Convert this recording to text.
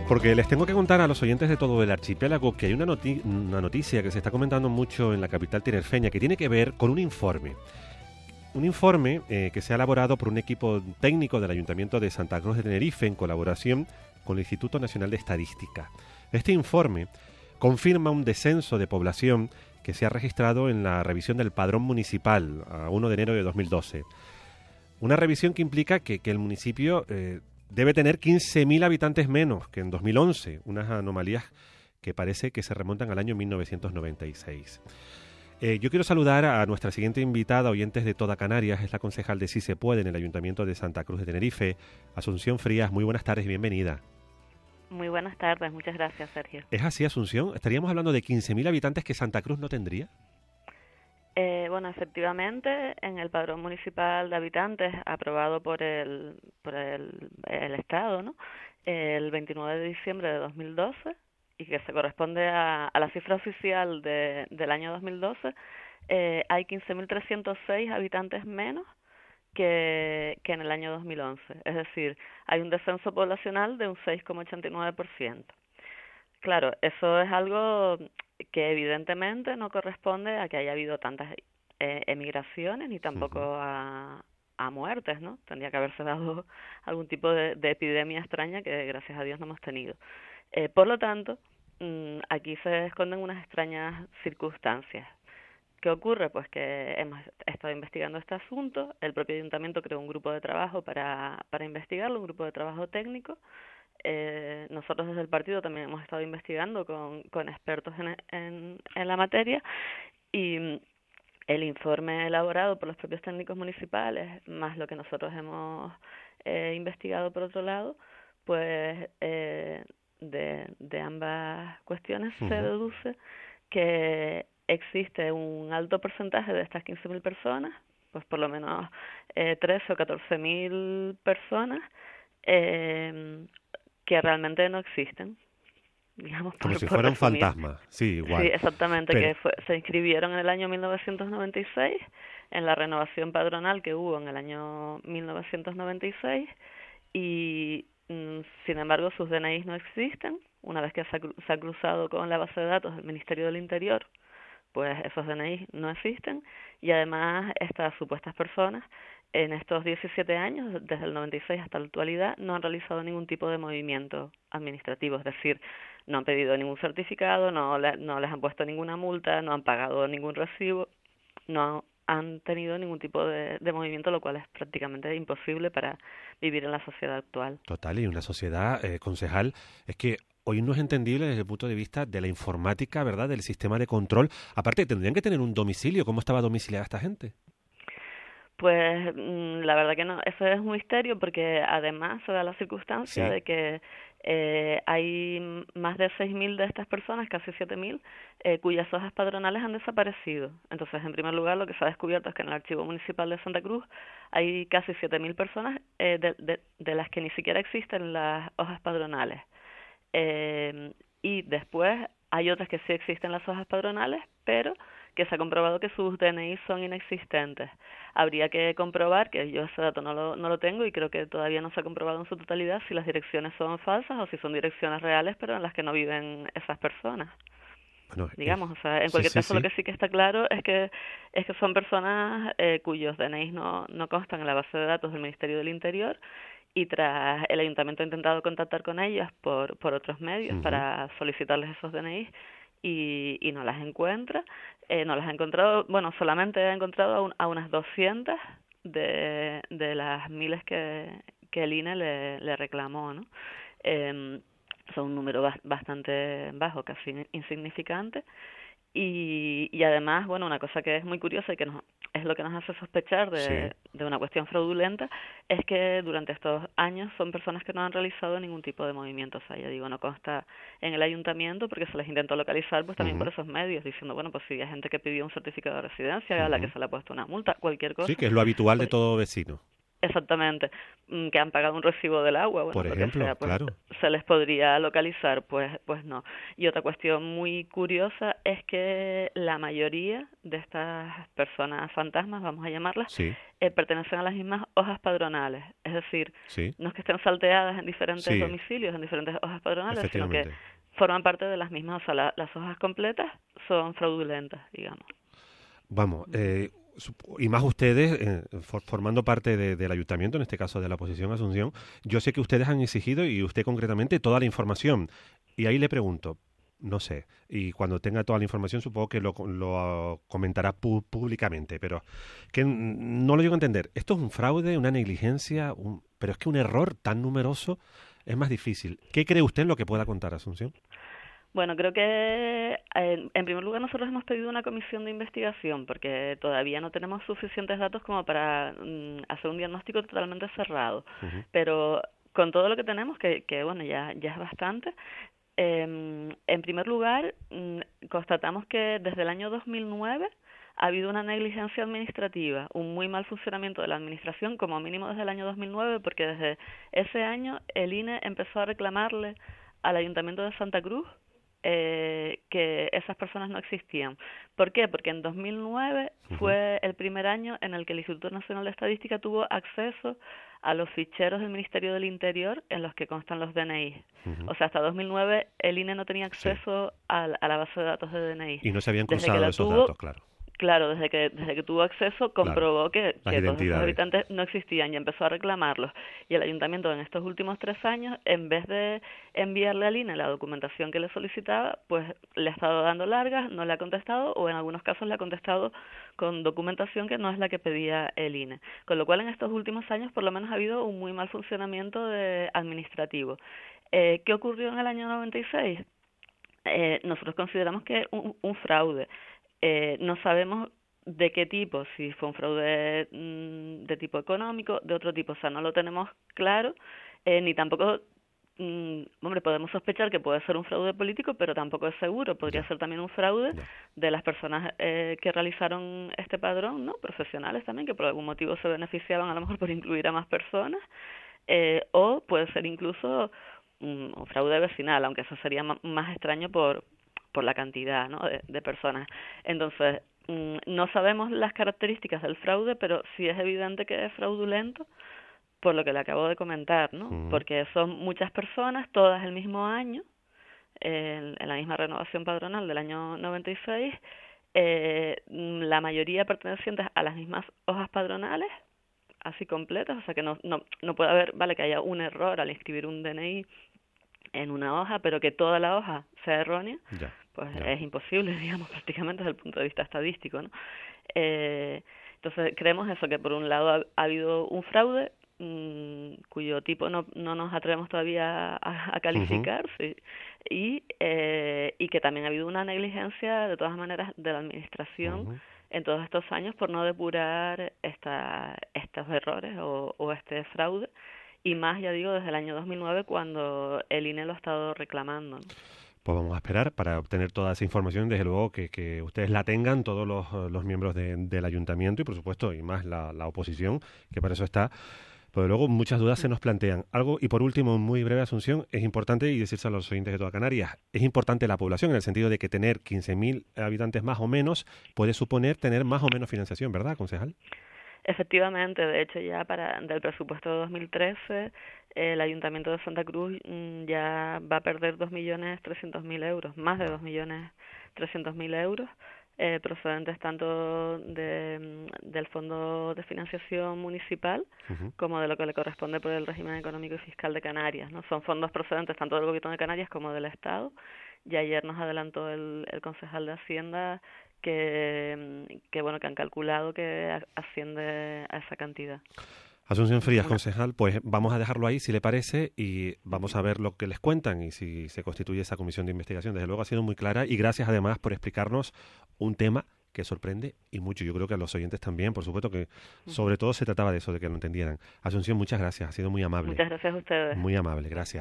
Porque les tengo que contar a los oyentes de todo el archipiélago que hay una noticia que se está comentando mucho en la capital tinerfeña que tiene que ver con un informe. Un informe que se ha elaborado por un equipo técnico del Ayuntamiento de Santa Cruz de Tenerife en colaboración con el Instituto Nacional de Estadística. Este informe confirma un descenso de población que se ha registrado en la revisión del padrón municipal a 1 de enero de 2012. Una revisión que implica que el municipio debe tener 15.000 habitantes menos que en 2011, unas anomalías que parece que se remontan al año 1996. Yo quiero saludar a nuestra siguiente invitada, oyentes de toda Canarias, es la concejal de Sí se puede en el Ayuntamiento de Santa Cruz de Tenerife, Asunción Frías. Muy buenas tardes y bienvenida. Muy buenas tardes, muchas gracias, Sergio. ¿Es así, Asunción? ¿Estaríamos hablando de 15.000 habitantes que Santa Cruz no tendría? Bueno, efectivamente, en el padrón municipal de habitantes aprobado por el Estado, ¿no? El 29 de diciembre de 2012, y que se corresponde a la cifra oficial del año 2012, hay 15.306 habitantes menos que en el año 2011. Es decir, hay un descenso poblacional de un 6,89%. Claro, eso es algo que evidentemente no corresponde a que haya habido tantas emigraciones ni tampoco a muertes, ¿no? Tendría que haberse dado algún tipo de epidemia extraña que gracias a Dios no hemos tenido. Por lo tanto, aquí se esconden unas extrañas circunstancias. ¿Qué ocurre? Pues que hemos estado investigando este asunto, el propio ayuntamiento creó un grupo de trabajo para investigarlo, un grupo de trabajo técnico. Nosotros desde el partido también hemos estado investigando con expertos en la materia, y el informe elaborado por los propios técnicos municipales, más lo que nosotros hemos investigado por otro lado, pues de ambas cuestiones se deduce que existe un alto porcentaje de estas 15.000 personas, pues por lo menos 13 o 14.000 personas, que realmente no existen, digamos, como si por fueran resumir. Fantasmas, sí, igual. Sí, exactamente, Pero se inscribieron en el año 1996, en la renovación padronal que hubo en el año 1996, y sin embargo sus DNIs no existen. Una vez que se ha cruzado con la base de datos del Ministerio del Interior, pues esos DNIs no existen, y además estas supuestas personas en estos 17 años, desde el 96 hasta la actualidad, no han realizado ningún tipo de movimiento administrativo, es decir, no han pedido ningún certificado, no les han puesto ninguna multa, no han pagado ningún recibo, no han tenido ningún tipo de movimiento, lo cual es prácticamente imposible para vivir en la sociedad actual. total, y una sociedad, concejal, es que hoy no es entendible desde el punto de vista de la informática, ¿verdad?, del sistema de control. Aparte, tendrían que tener un domicilio. ¿Cómo estaba domiciliada esta gente? Pues la verdad que no, eso es un misterio, porque además se da la circunstancia de que hay más de 6.000 de estas personas, casi 7.000, cuyas hojas padronales han desaparecido. Entonces, en primer lugar, lo que se ha descubierto es que en el Archivo Municipal de Santa Cruz hay casi 7.000 personas de las que ni siquiera existen las hojas padronales. Y después hay otras que sí existen las hojas padronales, pero que se ha comprobado que sus DNI son inexistentes. Habría que comprobar, que yo ese dato no lo tengo, y creo que todavía no se ha comprobado en su totalidad, si las direcciones son falsas o si son direcciones reales, pero en las que no viven esas personas. Bueno, digamos, o sea, en cualquier caso, lo que sí que está claro es que son personas cuyos DNI no constan en la base de datos del Ministerio del Interior, y tras el ayuntamiento ha intentado contactar con ellas por otros medios para solicitarles esos DNI, y no las encuentra. No las ha encontrado, bueno, solamente ha encontrado a unas 200 de las miles que el INE le reclamó, ¿no? Son un número bastante bajo, casi insignificante. Y además, bueno, una cosa que es muy curiosa y que es lo que nos hace sospechar de una cuestión fraudulenta, es que durante estos años son personas que no han realizado ningún tipo de movimiento. O sea, ya digo, no consta en el ayuntamiento, porque se les intentó localizar pues también por esos medios, diciendo, bueno, pues si hay gente que pidió un certificado de residencia, a la que se le ha puesto una multa, cualquier cosa. Sí, que es lo habitual pues, de todo vecino. Exactamente, que han pagado un recibo del agua, bueno, por ejemplo, lo que sea, pues claro. se les podría localizar, pues no. Y otra cuestión muy curiosa es que la mayoría de estas personas fantasmas, vamos a llamarlas, Sí, pertenecen a las mismas hojas padronales. Es decir, sí, no es que estén salteadas en diferentes sí, domicilios, en diferentes hojas padronales, sino que efectivamente. forman parte de las mismas, o sea, las hojas completas son fraudulentas, digamos. Vamos, y más ustedes, formando parte del ayuntamiento, en este caso de la oposición Asunción, yo sé que ustedes han exigido, y usted concretamente, toda la información. Y ahí le pregunto, no sé, y cuando tenga toda la información supongo que lo comentará públicamente, pero que no lo llego a entender. ¿Esto es un fraude, una negligencia? Pero es que un error tan numeroso es más difícil. ¿Qué cree usted en lo que pueda contar, Asunción? Bueno, creo que en primer lugar nosotros hemos pedido una comisión de investigación porque todavía no tenemos suficientes datos como para hacer un diagnóstico totalmente cerrado. Ujú. Pero con todo lo que tenemos, que bueno, ya es bastante, en primer lugar constatamos que desde el año 2009 ha habido una negligencia administrativa, un muy mal funcionamiento de la administración, como mínimo desde el año 2009, porque desde ese año el INE empezó a reclamarle al Ayuntamiento de Santa Cruz que esas personas no existían. ¿Por qué? Porque en 2009 Ujú. fue el primer año en el que el Instituto Nacional de Estadística tuvo acceso a los ficheros del Ministerio del Interior en los que constan los DNI. Ujú. O sea, hasta 2009 el INE no tenía Sí. acceso a la base de datos de DNI. Y no se habían Desde que cruzado la esos tuvo, datos, claro. claro, desde que tuvo acceso Claro. comprobó Las que todos esos identidades. habitantes no existían y empezó a reclamarlos. Y el ayuntamiento en estos últimos 3 años, en vez de enviarle al INE la documentación que le solicitaba, pues le ha estado dando largas, no le ha contestado o en algunos casos le ha contestado con documentación que no es la que pedía el INE. Con lo cual en estos últimos años por lo menos ha habido un muy mal funcionamiento administrativo. ¿Qué ocurrió en el año 96? Nosotros consideramos que es un fraude. No sabemos de qué tipo, si fue un fraude de tipo económico, de otro tipo, o sea, no lo tenemos claro, ni tampoco, hombre, podemos sospechar que puede ser un fraude político, pero tampoco es seguro, podría Ya, ser también un fraude ya. de las personas que realizaron este padrón, ¿no? Profesionales también, que por algún motivo se beneficiaban a lo mejor por incluir a más personas, o puede ser incluso un fraude vecinal, aunque eso sería más extraño por la cantidad, ¿no? de personas. Entonces, no sabemos las características del fraude, pero sí es evidente que es fraudulento por lo que le acabo de comentar, ¿no? Ujú. Porque son muchas personas, todas el mismo año, en la misma renovación padronal del año 96, la mayoría pertenecientes a las mismas hojas padronales, así completas, o sea que no puede haber, vale, que haya un error al inscribir un DNI en una hoja, pero que toda la hoja sea errónea, Ya, pues ya. es imposible, digamos, prácticamente desde el punto de vista estadístico, ¿no? Entonces creemos eso, que por un lado ha habido un fraude cuyo tipo no nos atrevemos todavía a Ujú. calificar, sí, y que también ha habido una negligencia, de todas maneras, de la administración Ujú. en todos estos años por no depurar estos errores o este fraude, y más, ya digo, desde el año 2009 cuando el INE lo ha estado reclamando, ¿no? Pues vamos a esperar para obtener toda esa información, desde luego que ustedes la tengan, todos los miembros del ayuntamiento y por supuesto, y más la oposición, que para eso está. Pero luego muchas dudas se nos plantean. Algo, y por último, muy breve, Asunción, es importante, y decirse a los oyentes de toda Canarias, es importante la población, en el sentido de que tener 15.000 habitantes más o menos puede suponer tener más o menos financiación, ¿verdad, concejal? Efectivamente, de hecho ya del presupuesto de 2013 el Ayuntamiento de Santa Cruz ya va a perder 2.300.000 euros, más de Wow. 2.300.000 euros, procedentes tanto del Fondo de Financiación Municipal Ujú. como de lo que le corresponde por el régimen económico y fiscal de Canarias, ¿no? Son fondos procedentes tanto del Gobierno de Canarias como del Estado, y ayer nos adelantó el concejal de Hacienda que bueno, que han calculado que asciende a esa cantidad. Asunción Frías, Una, concejal, pues vamos a dejarlo ahí si le parece y vamos a ver lo que les cuentan y si se constituye esa comisión de investigación. Desde luego ha sido muy clara y gracias además por explicarnos un tema que sorprende y mucho. Yo creo que a los oyentes también, por supuesto que sobre todo se trataba de eso, de que lo entendieran. Asunción, muchas gracias, ha sido muy amable. muchas gracias a ustedes. Muy amable, gracias.